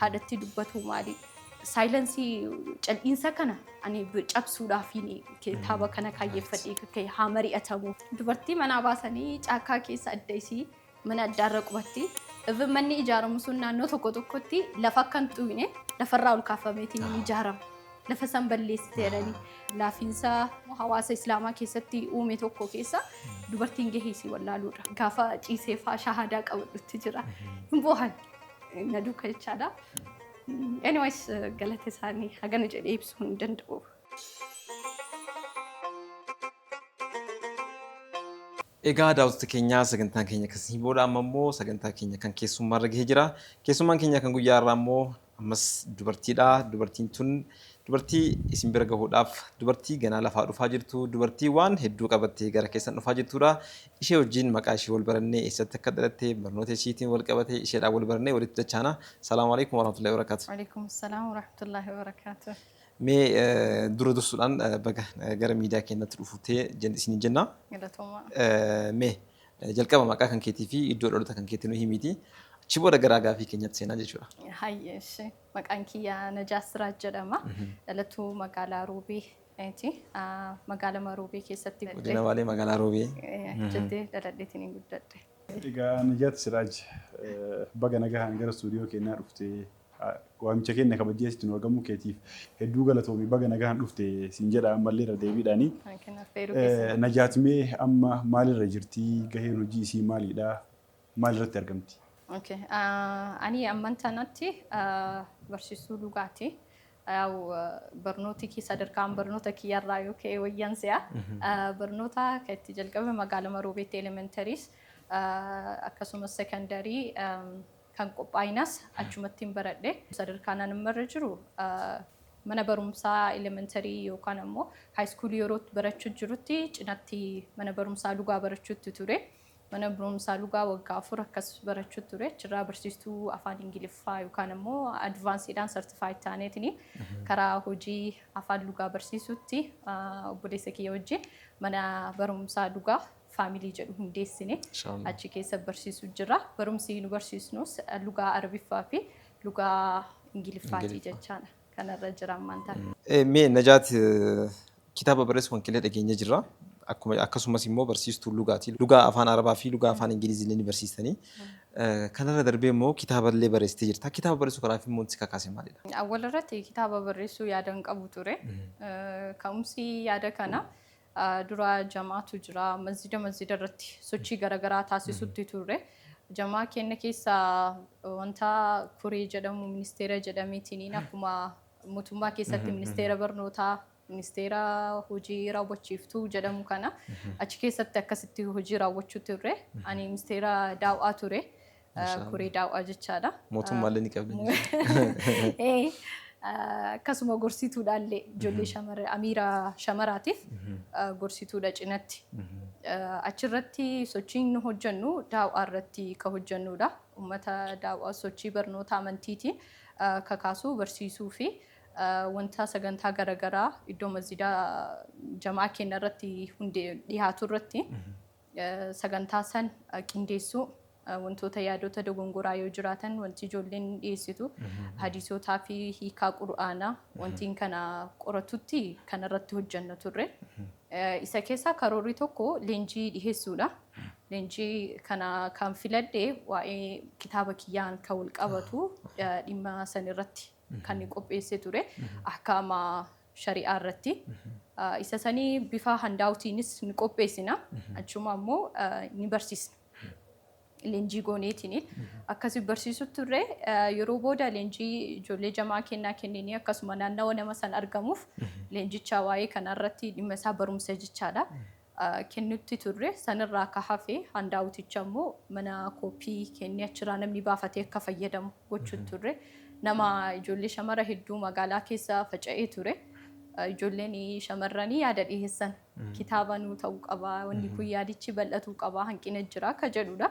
haadhatti dubbatu maali saayilansii cal'iinsa kana ani cabsuudhaafiin kitaaba kana kaayyeffadhee haa mari'atamu. Dubartii manaa baasanii caakkaa keessa adda isii mana addaarra qubatti. Manni ijaaramu sun naannoo tokko tokkotti lafa akka hin xuqne lafarraa ol kaafameetiin ni ijaarama. Lafa san balleessitee jedhanii laafiinsa hawaasa islaamaa keessatti uume tokko keessa dubartiin gaheessi wallaaluudha. Gaafa ciisee fa'aa shahaadaa qabadhutti jira. Hin boohan na duuka jechaadha. Anyways galata isaanii hagana jedhee ibsuu hin danda'u. Egaa daawwattoota keenyaa sagantaan keenya akkasii booda amma immoo sagantaa keenya kan keessummaarra gahee jira. Keessummaan keenya kan guyyaa irraa immoo ammas dubartiidha. Dubartiin tun dubartii isin bira gahuudhaaf dubartii ganaa lafaa dhufaa jirtu dubartii waan hedduu qabattee gara keessan dhufaa jirtudha. Ishee wajjin maqaa ishee wal barannee eessatti akka dhalatte barnoota isheetiin wal qabatee isheedhaan wal barannee walitti dachaana. Salaamu alaikum warahmatullahi wabarakatuh. Waalaikum salaam warahmatullahi wabarakatuh. Mee dura dursuudhaan baga gara miidiyaa keenyatti dhufuutee isin jenna. Galatooma. Mee jalqaba maqaa kan keetii fi iddoo dhalootaa kan keetii nu himiti. Achi booda garaa gaafii keenyatti seenaa jechuudha. Hayyesh maqaan kiyyaa Najaas Siraaj jedhama. Dhalattuu magaalaa Roobee magaalaa Roobee keessatti Godina Baalee magaalaa Roobee jettee dhaladheetiin hin guddadhe. Egaa Najaas Siraaj baga nagahaan gara stuudiyoo keenyaa dhuftee waamicha keenya kabajjeessitu nu argamu keetiif hedduu galatoomii baga nagahaan dhufte siin jedha ammallee irra deebiidhaani. Najaat mee amma maalirra jirtii gaheen hojii isii maalidha maalirratti argamti? Ani amman tanatti barsiisuu dhugaati. Barnooti sadarkaan barnoota kiyyarraa yoo ka'e wayyan si'a. Barnoota kan itti jalqabe magaalaa Roobeetti elementaries akkasumas sekondarii kan qophaa'inas achumatti hin baradhe. Sadarkaan ani irra jiru mana barumsaa elementarii yookaan ammoo haayiskuulii yeroo barachuu jirutti cinatti mana barumsaa lugaa barachuutti ture. Mana barumsaa lugaa waggaa 4 akkas barachuu ture. Achirraa barsiistuu afaan Ingiliffaa yookaan ammoo advaansiidhaan sartifaayid taaneetiin karaa hojii afaan lugaa barsiisutti obboleessa kiyya wajjin mana barumsaa lugaa faamilii jedhu hundeessine achi keessa barsiisuu jira. Barumsi nu barsiisnus lugaa Arabiffaa fi lugaa Ingiliffaati jechaadha. Kanarra jira ammaantaa. Mee Najaat kitaaba barreessuu kan qelee dhageenya jirra. Akkasumas immoo barsiistuu lugaati. Lugaa afaan Arabaa fi lugaa afaan Ingilizii ni barsiistanii. Kanarra darbee immoo kitaaballee barreessitee jirta. Kitaaba barreessuu kanaaf immoo si kakaase maalidha? Awwaalirratti kitaaba barreessuu yaada hin qabu ture. Ka'umsi yaada kana dura jamaatu jira. Masjida irratti sochii garaagaraa taasisutti ture. Jamaa keenya keessaa wanta kuree jedhamu ministeera jedhameetiin akkuma mootummaa keessatti ministeera barnootaa ministeera hojii raawwachiiftuu jedhamu kana achi keessatti akkasitti hojii raawwachuu ture. Ani ministeera daawwaa ture. Kuree daawwaa jechaadha. Mootummaallee ni qabdi. Akkasuma gorsituudhaallee ijoollee amiira shamaraatiif gorsituudha cinatti. Achirratti sochiin hojjennu daawwaa irratti kan hojjennudha. Uummata daawwaa sochii barnoota amantiitiin kakaasuu barsiisuu fi wanta sagantaa garaagaraa iddoo masjidaa jamaa keenya irratti dhiyaatu irratti sagantaa san qindeessuu wantoota yaadota dogongoraa yoo jiraatan wanti ijoolleen dhiyeessitu hadiisotaa fi hiikaa qura'aanaa wantiin kana qoratutti kanarratti hojjenna turre. Isa keessaa karoorri tokko leenjii dhiyeessuudha. Leenjii kana kan filadhe waa'ee kitaaba kiyyaan kan wal qabatu dhimma san irratti kan qopheessee ture ahkaama shari'aa irratti. Isa sanii bifa handaawutiinis ni qopheessina. Achuma immoo ni barsiisna. Leenjii gooneetiin akkasii barsiisuu turre yeroo booda leenjii ijoollee jamaa kennaa kennanii akkasuma naannawa nama san argamuuf leenjicha waa'ee kanarratti dhimma isaa barumsa jechaadha. Kennutti turre sanirraa akka hafe handaawuticha immoo mana kooppii kennee achirraa namni baafatee akka fayyadamu gochuu turre. Nama ijoollee shamara hedduu magaalaa keessa faca'ee ture. Ijoolleen shamarranii yaada dhiyeessan kitaaba nuu ta'uu qaba wanni kun yaadichi bal'atuu qaba hanqina jira akka jedhudha.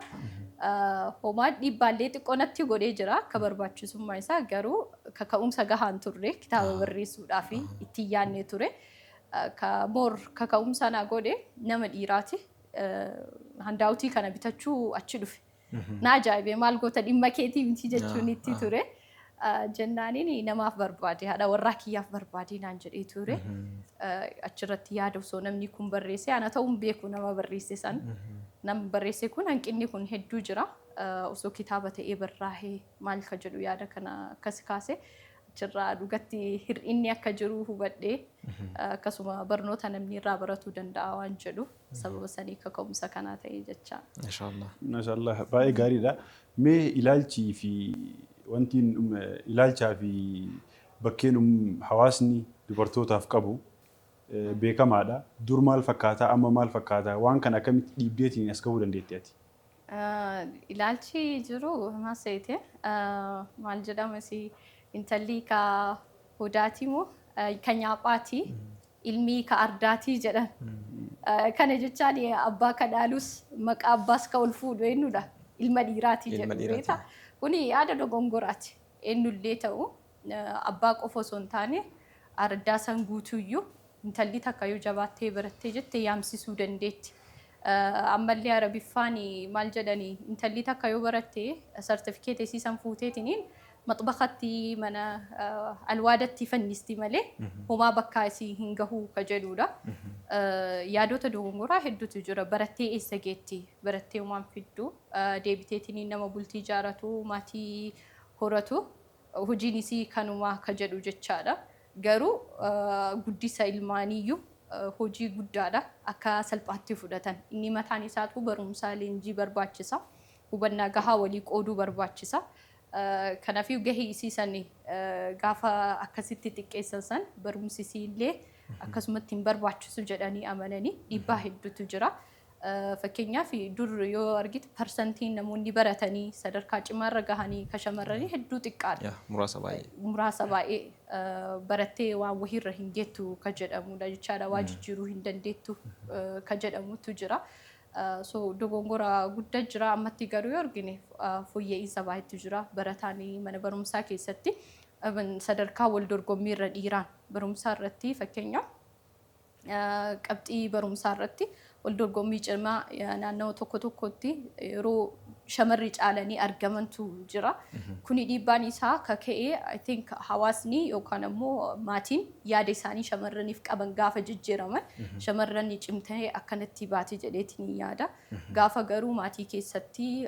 Homaa dhiibbaallee xiqqoo natti godhee jira akka barbaachisummaa isaa garuu kaka'umsa gahaan turre kitaaba barreessuudhaaf itti yaadnee ture. Kaka'umsa naa godhe nama dhiiraati. Handaawutii kana bitachuu achi dhufe. Na ajaa'ibee maal goota dhimma keetii miti jechuun itti ture. jennaaniin namaaf barbaade haadha warraa kiyyaaf barbaade naan jedhee ture. Achirratti yaada osoo namni kun barreesse ana ta'uun beeku nama barreesse san. Nam barreesse kun hanqinni kun hedduu jira. Osoo kitaaba ta'ee barraa'ee maal ka jedhu yaada kana akkas kaase. Achirraa dhugatti hir'inni akka jiru hubadhee akkasuma barnoota namni irraa baratuu danda'a waan jedhu sababa sanii kaka'umsa kanaa ta'ee jecha. Maashaallah baay'ee gaariidha. Mee ilaalchii fi wanti ilaalchaa fi bakkeen hawaasni dubartootaaf qabu beekamaadha. Dur maal fakkaata amma maal fakkaata waan kana akkamitti dhiibdeetiin as gahuu dandeetti ati? Ilaalchi jiru maal ta'e maal jedhamasi intalli ka hodaati moo ka nyaaphaati ilmi ka ardaati jedhan. Kana jechaan abbaa ka dhaalus maqaa abbaas ka ol fuudhu eenyudha ilma dhiiraati jedhu. Kuni yaada dogongoraati. Eenyullee ta'u abbaa qofa osoo hin taane ardaa san guutuyyuu intalli takka yoo jabaattee barattee jette yaamsisuu dandeetti. Ammallee arabiffaan maal jedhanii intalli takka yoo barattee sartifikeetii isiisan fuuteetiniin maxbaqatti mana alwaadatti fannisti malee homaa bakka isii hin gahu ka jedhudha. Yaadota dogongoraa hedduutu jira. Barattee eessa geetti? Barattee homaan fiddu deebiteetiin nama bultii ijaaratu maatii horatu hojiin isii kanumaa ka jedhu jechaadha. Garuu guddisa ilmaaniyyuu hojii guddaadha akka salphaatti fudhatan. Inni mataan isaatu barumsaa leenjii barbaachisa. Hubannaa gahaa walii qooduu barbaachisa. Kanaafuu gahee isiisan gaafa akkasitti xiqqeessan san barumsi isiillee akkasumatti hin barbaachisu jedhanii amananii dhiibbaa hedduutu jira. Fakkeenyaaf dur yoo argite parsantiin namoonni baratanii sadarkaa cimaarra gahanii ka shamarranii hedduu xiqqaadha. Muraasa baay'ee barattee waan wahiirra hin geettu ka jedhamudha jechaadha. Waa jijjiiruu hin dandeettu ka jedhamutu jira. So dogongora guddaa jira ammatti garuu yoo argine fooyya'insa baay'eetu jira. Barataan mana barumsaa keessatti sadarkaa wal dorgommii irra dhiiraan barumsaa irratti fakkeenyaaf qabxii barumsaa irratti wal dorgommii cimaa naannoo tokko tokkotti yeroo shamarri caalanii argamantu jira. Kuni dhiibbaan isaa kaka'ee I think hawaasni yookaan ammoo maatiin yaada isaanii shamarraniif qaban gaafa jijjiiraman shamarran cimtee akkanatti baate jedheetiin yaada. Gaafa garuu maatii keessatti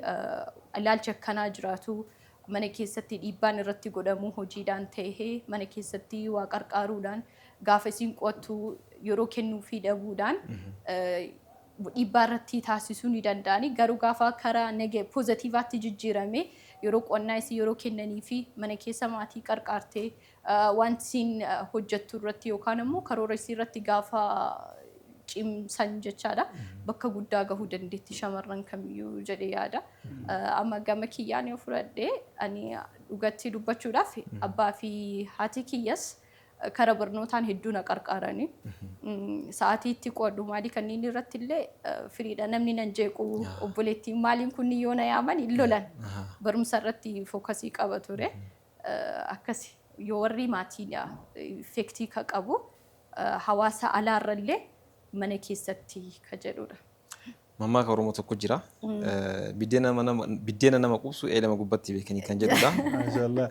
ilaalchi akkanaa jiraatu mana keessatti dhiibbaan irratti godhamu hojiidhaan ta'ee mana keessatti waa qarqaaruudhaan gaafa isiin qo'attu yeroo kennuu fi dhabuudhaan dhiibbaa irratti taasisuu ni danda'ani. Garuu gaafa karaa poozitiivaatti jijjiirame yeroo qonnaa isii yeroo kennanii fi mana keessa maatii qarqaartee wanti isiin hojjettu irratti yookaan immoo karoora isii irratti gaafa cimsan jechaadha. Bakka guddaa gahuu dandeetti shamarran kamiyyuu jedhee yaada. Amma gama kiyyaan yoo fudhadhee ani dhugatti dubbachuudhaaf abbaa fi haati kiyyas kara barnootaan hedduu na qarqaaranii. Sa'aatii itti qooddu maali kanneen irratti illee firiidha namni nan jeequ obboleettiin maaliin kun yoo na yaaman hin lolan barumsa irratti fookasii qaba ture. Akkasi yoo warri maatiidha effektii ka qabu hawaasa alaarrallee mana keessatti ka jedhudha. Mammaa ka Oromoo tokko jira. Biddeena nama qubsu eelama gubbatti beekanii kan jedhudha. Maashaallah.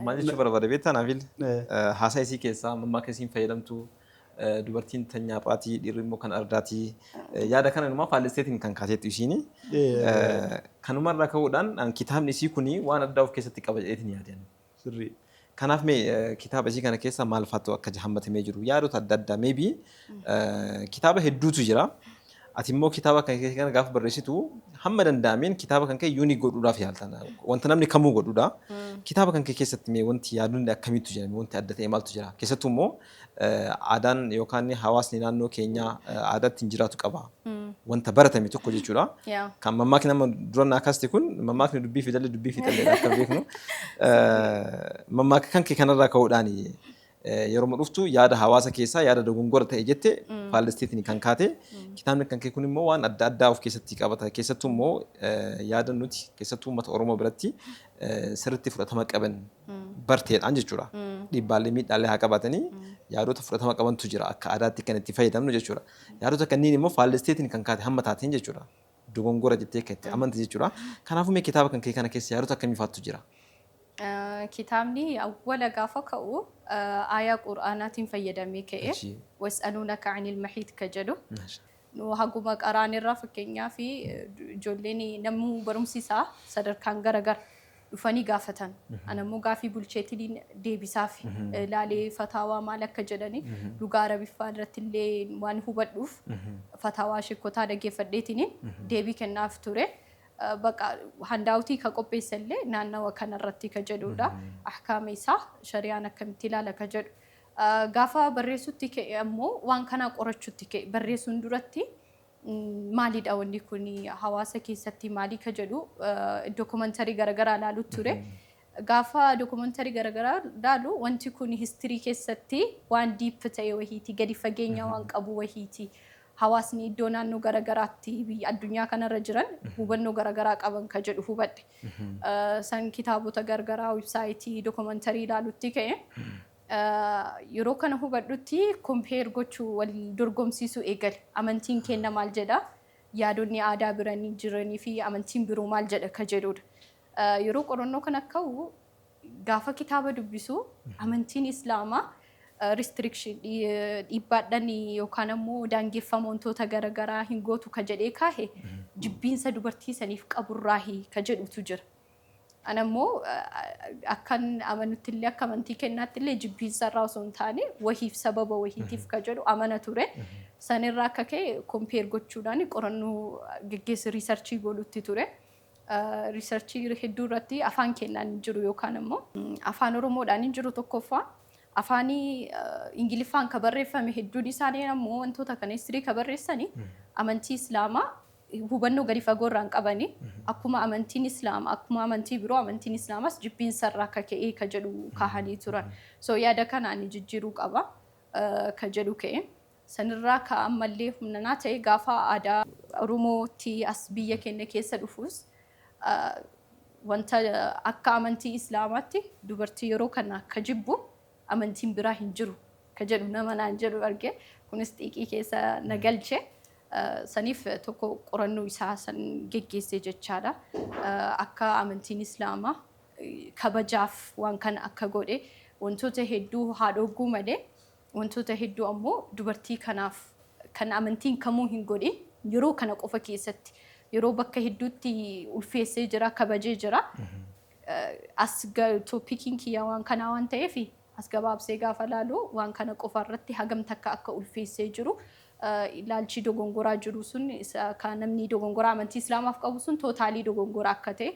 Maal jechuu barbaada beektaa naafil haasaa isii keessaa mammaa keessin fayyadamtu dubartiin tan nyaaphaatii dhiirri immoo kan ardaatii yaada kana numaa faallesteetiin kan kaaseettu isiini. Kanumarraa ka'uudhaan kitaabni isii kuni waan addaa of keessatti qaba jedheetiin yaadan. Sirrii. Kanaaf mee kitaaba isii kana keessa maal faatu akka hammatamee jiru yaadota adda addaa maybe kitaaba hedduutu jira. Ati immoo kitaaba kana gaafa barreessitu hamma danda'ameen kitaaba kan kee yuunii godhuudhaaf yaaltan wanta namni kamuu godhuudha. Kitaaba kan kee keessatti mee wanti yaaduun akkamiitu jira wanti adda ta'e maaltu jira keessattuu immoo aadaan yookaan hawaasni naannoo keenyaa aadaatti hin jiraatu qaba. Wanta baratame tokko jechuudha. Kan mammaakni nama duraan akkas ta'e kun mammaakni dubbii fi dallee akka beeknu mammaaka kan kee kanarraa ka'uudhaan yeroo dhuftu yaada hawaasa keessaa yaada dogongora ta'e jette faallesteetiin kan kaate kitaabni kan kee kun immoo waan adda addaa of keessatti qabata keessattuu immoo yaada nuti keessattuu uummata Oromoo biratti sirriitti fudhatama qaban barteedhaan jechuudha. Dhiibbaalee miidhaalee haa qabaatanii yaadota fudhatama qabantu jira akka aadaatti kan itti fayyadamnu jechuudha. Yaadota kanneen immoo faallesteetiin kan kaate hamma taateen jechuudha. Dogongora jettee kan itti amante jechuudha. Kanaafuu mee kitaaba kan kee kana keessa yaadota akkamii faattu jira? kitaabni awwala gaafa ka'u aayaa qur'aanaatiin fayyadamee ka'e was'aluunaka anil mahiid ka jedhu nu haguma qaraan irraa fakkeenyaa fi ijoolleen namuu barumsiisaa sadarkaan garagara dhufanii gaafatan anammoo gaafii bulcheetiin deebisaaf laalee fataawaa maal akka jedhani dhugaa arabiffaa irratti illee waan hubadhuuf fataawaa shekkotaa dhaggeeffadheetiin deebii kennaaf ture. Baqa handaawtii ka qopheessallee naannawa kanarratti ka jedhudha. Ahkaama isaa shari'aan akkamitti ilaala ka jedhu. Gaafa barreessutti ka'e ammoo waan kana qorachuutti ka'e barreessuun duratti maalidha wanni kun hawaasa keessatti maalii ka jedhu dookumantarii garaagaraa ilaaluu ture. Gaafa dookumantarii garaagaraa ilaalu wanti kun histirii keessatti waan diip ta'e wahiiti gadi fageenya waan qabu wahiiti. Hawaasni iddoo naannoo garaagaraatti biyya addunyaa kanarra jiran hubannoo garaagaraa qaban ka jedhu hubadhe. San kitaabota garaagaraa websaayitii dookumantarii ilaalutti ka'e. Yeroo kana hubadhutti kompeer gochuu wal dorgomsiisuu eegale. Amantiin kenna maal jedha? Yaadonni aadaa biranii jiranii fi amantiin biroo maal jedha ka jedhudha. Yeroo qorannoo kana ka'u gaafa kitaaba dubbisu amantiin Islaamaa restriction dhiibbaadhaan yookaan ammoo daangeffama wantoota garaagaraa hin gootu ka jedhee kaahe jibbiinsa dubartii saniif qaburraahi ka jedhutu jira. Anammoo akkan amanutti illee akka amantii kennaatti illee jibbiinsa irraa osoo hin taane wahiif sababa wahiitiif ka jedhu amana ture. Sanirraa akka ka'e kompeer gochuudhaan qorannoo geggeessa riisarchii godhutti ture. Riisarchii hedduu irratti afaan kennaan jiru yookaan ammoo afaan Oromoodhaan hin jiru tokkoffaa. Afaanii Ingiliffaan ka barreeffame hedduun isaanii ammoo wantoota kana histirii ka barreessanii amantii Islaamaa hubannoo gadi fagoo irraan qabanii akkuma amantiin Islaamaa akkuma amantii biroo amantiin Islaamaas jibbiinsa irraa akka ka'ee ka jedhu kaahanii turan. So yaada kanaan jijjiiruu qaba ka jedhu ka'e. Sanirraa ka ammallee humnanaa ta'e gaafa aadaa Oromootti as biyya keenya keessa dhufuus wanta akka amantii Islaamaatti dubartii yeroo kana ka jibbu amantiin biraa hin jiru ka jedhu nama naan jedhu arge kunis xiiqii keessa na galche saniif tokko qorannoo isaa san geggeessee jechaadha akka amantiin Islaamaa kabajaaf waan kana akka godhe wantoota hedduu haadhogguu malee wantoota hedduu ammoo dubartii kanaaf kan amantiin kamuu hin godhin yeroo kana qofa keessatti yeroo bakka hedduutti ulfeessee jira kabajee jira as toopikiin kiyyaa waan kanaa waan ta'eef as gabaabsee gaafa laalu waan kana qofa irratti hagam takka akka ulfeessee jiru ilaalchi dogongoraa jiru sun kan namni dogongoraa amantii Islaamaaf qabu sun tootaalii dogongoraa akka ta'e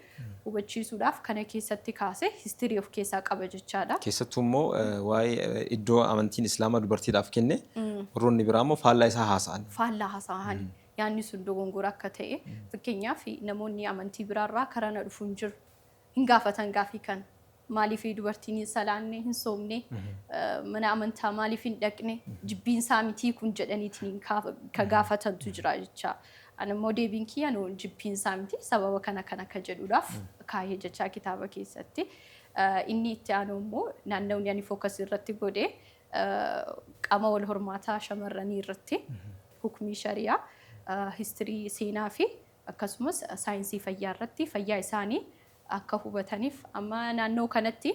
hubachiisuudhaaf kana keessatti kaase histirii of keessaa qaba jechaadha. Keessattuu immoo waa'ee iddoo amantiin Islaamaa dubartiidhaaf kenne warroonni biraa immoo faallaa isaa haasa'an. Faallaa haasa'an yaanni sun dogongoraa akka ta'e fakkeenyaaf namoonni amantii biraarraa karaa na dhufu hin jiru hin gaafatan gaafii kana. Maaliif dubartiin hin salaanne hin soomne mana amantaa maaliif hin dhaqne jibbiinsaa mitii kun jedhaniitiin ka gaafatantu jira jecha. Anammoo deebiin kiyya jibbiinsaa miti sababa kana ka jedhuudhaaf kaayee jecha kitaaba keessatti. Inni itti aanu immoo naannawni ani fookas irratti godhe qaama wal hormaataa shamarranii irratti hukmii shari'aa histirii seenaa fi akkasumas saayinsii fayyaa irratti fayyaa isaanii akka hubataniif amma naannoo kanatti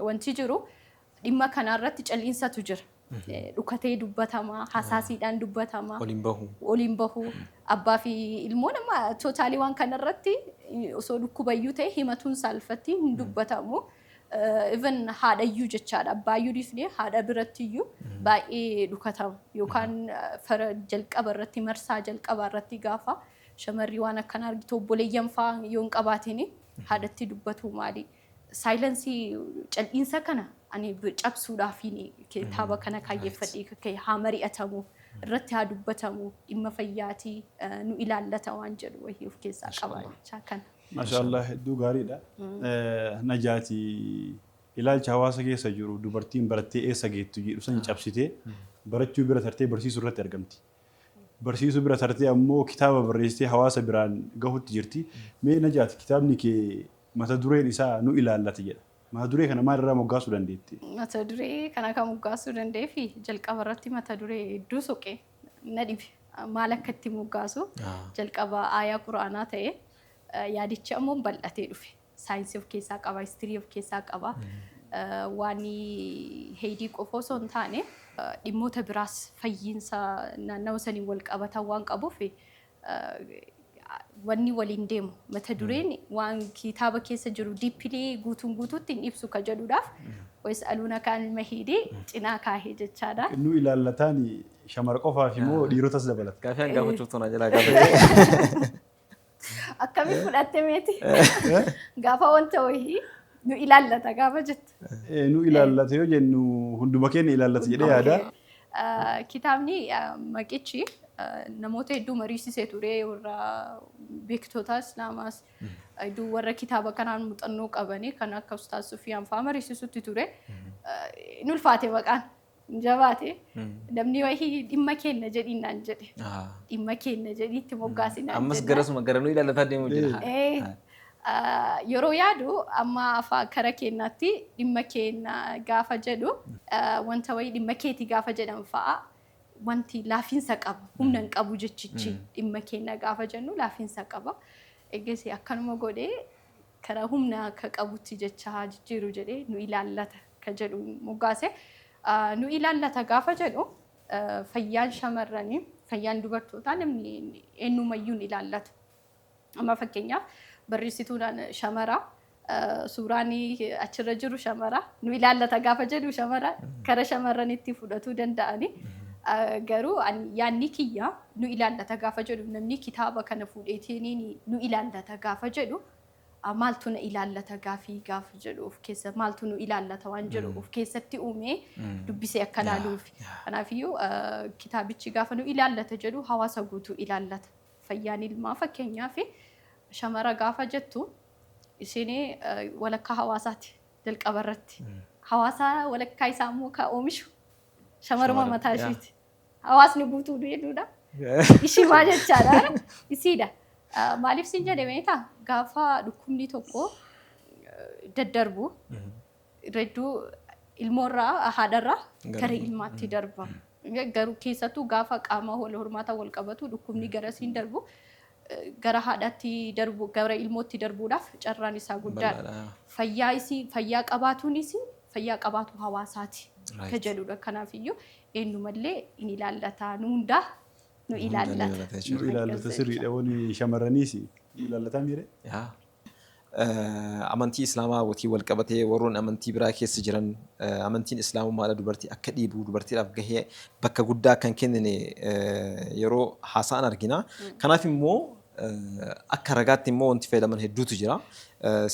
wanti jiru dhimma kanarratti calliinsatu jira. Dhukatee dubbatamaa, hasaasiidhaan dubbatamaa, oliin bahu, abbaa fi ilmoon amma tootaalii waan kanarratti osoo dhukkubayyuu ta'e himatuun saalfatti hin dubbatamu. Even haadhayyuu jechaadha. Abbaayyuu dhiifnee haadha birattiyyuu baay'ee dhukatama. Yookaan fara jalqaba irratti marsaa jalqaba irratti gaafa shamarrii waan akkanaa argitu obboleeyyan fa'aa yoo hin qabaatiin haadhatti dubbatu maali? Saayilensii cal'iinsa kana ani cabsuudhaaf kitaaba kana kaayyeeffadhee haa mari'atamu irratti haa dubbatamu dhimma fayyaatii nu ilaallata waan jedhu wayii of keessaa qaba jecha kana. Maashaallah hedduu gaariidha. Najaati ilaalcha hawaasa keessa jiru dubartiin barattee eessa geettu jedhu san cabsitee barachuu bira tartee barsiisuu irratti argamti. Barsiisuu bira tartee ammoo kitaaba barreessitee hawaasa biraan gahuutti jirti. Mee Najaati kitaabni kee mata dureen isaa nu ilaallata jedha. Mata duree kana maalirraa moggaasuu dandeetti? Mata duree kana kan moggaasuu danda'eefi jalqaba irratti mata duree hedduu soqee na dhibe. Maal akka itti moggaasu jalqaba aayaa quraanaa ta'e yaadichi ammoo bal'atee dhufe. saayinsii of keessaa qaba, histirii of keessaa qaba. Waan heedii qofa osoo hin taane dhimmoota biraas fayyiinsa naannoo saniin wal qabatan waan qabuuf wanni waliin deemu mata dureen waan kitaaba keessa jiru diippilee guutuutti hin ibsu ka jedhuudhaaf ويسألونك عن المهيد cinaa kaahee jechaadha. Nu ilaallataan shamara qofaaf immoo dhiirotas dabalata. Gaafii hangafa cuftuun ajala gaafii. Akkamiin fudhatte meeti? Gaafa wanta wayii nu ilaallata gaafa jettu. Nu ilaallata yoo jennu hunduma keenya ilaallata jedhee yaada. Kitaabni maqichi namoota hedduu mariisisee ture warra beektoota Islaamaas hedduu warra kitaaba kanaan muuxannoo qabanii kan akka Ustaaz Sufiyaan fa'aa mariisisutti ture. Inni ulfaate maqaan jabaate namni wayii dhimma keenya jedhiin naan jedhe. Dhimma keenya jedhiitti moggaasinaan jedhe. Ammas garasuma gara nu ilaalataa deemu jira. Yeroo yaadu amma afaan kara keenyaatti dhimma keenya gaafa jedhu wanta wayii dhimma keetii gaafa jedhan fa'aa wanti laafiinsa qaba humna hin qabu jechichi dhimma keenya gaafa jennu laafiinsa qaba. Eegas akkanuma godhee kara humna akka qabutti jecha jijjiiru jedhee nu ilaallata ka jedhu moggaase. Nu ilaallata gaafa jedhu fayyaan shamarranii fayyaan dubartootaa namni eenyumayyuu ni ilaallata. Amma fakkeenyaaf barreessituudhaan shamara suuraan achirra jiru shamara nu ilaallata gaafa jedhu shamara kara shamarranitti fudhatuu danda'ani. Garuu yaanni kiyya nu ilaallata gaafa jedhu namni kitaaba kana fuudheetiin nu ilaallata gaafa jedhu maaltu na ilaallata gaafa jedhu of keessa maaltu nu ilaallata waan jedhu of keessatti uumee dubbisee akka laaluuf. Kanaafiyyuu kitaabichi gaafa nu ilaallata jedhu hawaasa guutuu ilaallata. Fayyaan ilmaa fakkeenyaaf shamara gaafa jettu isheen walakkaa hawaasaati jalqaba irratti. Hawaasa walakkaa isaa immoo ka oomishu shamaruma mataa ishiiti. Hawaasni guutuu jedhudha. Ishii maal jechaadha? Isiidha. Maaliif siin jedhe beektaa? Gaafa dhukkubni tokko daddarbu redduu ilmoorraa haadharraa gara ilmaatti darba. Garuu keessattuu gaafa qaama wal hormaata wal qabatu dhukkubni gara siin darbu gara haadhaatti darbu gara ilmootti darbuudhaaf carraan isaa guddaadha. Fayyaa qabaatuunis fayyaa qabaatu hawaasaati. Ka jedhudha. Kanaafiyyuu eenyumallee in ilaallata nu hundaa nu ilaallata. Nu ilaallata sirriidha wani shamarraniis ilaallataa miire. Amantii Islaamaa watii wal qabatee warroon amantii biraa keessa jiran amantiin Islaamummaadha dubartii akka dhiibu dubartiidhaaf gahee bakka guddaa kan kennine yeroo haasa'an argina. Kanaaf immoo akka ragaatti immoo wanti fayyadaman hedduutu jira.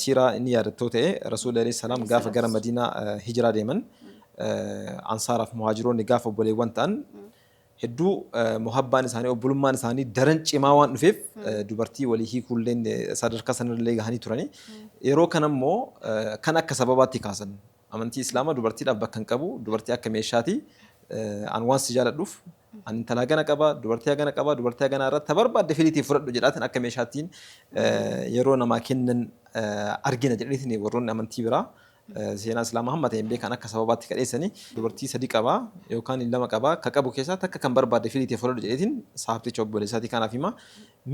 Siiraa inni yaadattoo ta'e Rasuulli alayhi salaam gaafa gara Madiinaa hijiraa deeman ansaaraaf muhaajiroonni gaafa obboleewwan ta'an hedduu muhabbaan isaanii obbolummaan isaanii daran cimaa waan dhufeef dubartii walii hiikuulleen sadarkaa sanarra gahanii turani. Yeroo kana immoo kan akka sababaatti kaasan amantii Islaamaa dubartiidhaaf bakka hin qabu dubartii akka meeshaati an waan si jaaladhuuf an intala gana qaba dubartii gana qaba dubartii gana irratti barbaadde filiitii fudhadhu jedhaatiin akka meeshaattiin yeroo namaa kennan argina jedhaniitiin warroonni amantii biraa seenaa Islaamaa hamma ta'een beekan akka sababaatti kadheessanii dubartii sadii qaba yookaan lama qaba ka qabu keessatti akka kan barbaadde filiitii fudhadhu jedhaniitiin saafticha obboleessaatii kanaaf hima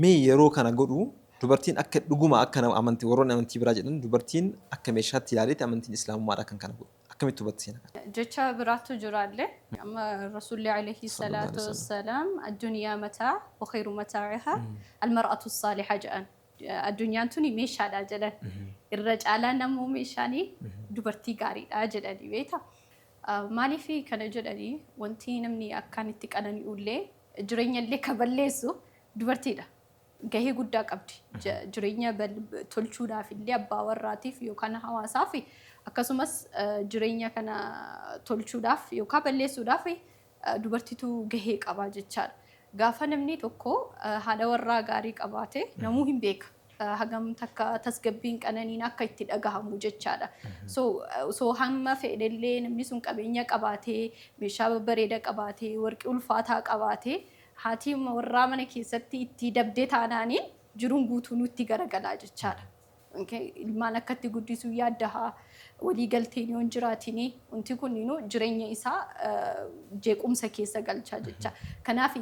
mee yeroo kana godhu dubartiin akka dhuguma akka amantii warroonni amantii biraa jedhan dubartiin akka meeshaatti ilaaleetti amantiin Islaamummaadha kan kana godhu. Akkamitti hubatte seena kana? Jecha biraatu jiraalle amma Rasuulli alayhi salaatu wassalaam addunyaa mataa wa khayru mataa'ihaa almar'atu saaliha jedhan. Addunyaan tuni meeshaadha jedhan. Irra caalaa namuu meeshaanii dubartii gaariidha jedhanii beektaa. Maaliif kana jedhanii wanti namni akkaan itti qanani'ullee jireenya illee kaballeessu dubartiidha. Gahee guddaa qabdi. Jireenya tolchuudhaaf illee abbaa warraatiif yookaan hawaasaaf akkasumas jireenya kana tolchuudhaaf yookaan balleessuudhaaf dubartiitu gahee qaba jechaadha. Gaafa namni tokko haadha warraa gaarii qabaate namuu hin beeka. Hagam takka tasgabbiin qananiin akka itti dhagahamu jechaadha. So hamma fedhellee namni sun qabeenya qabaatee meeshaa babbareeda qabaatee warqii ulfaataa qabaatee haati warraa mana keessatti itti dabdee taanaaniin jiruun guutuu nutti garagalaa jechaadha. Ilmaan akkatti guddisuu yaaddahaa walii galteen yoon jiraatiin wanti kunniinuu jireenya isaa jeequmsa keessa galchaa jecha. Kanaaf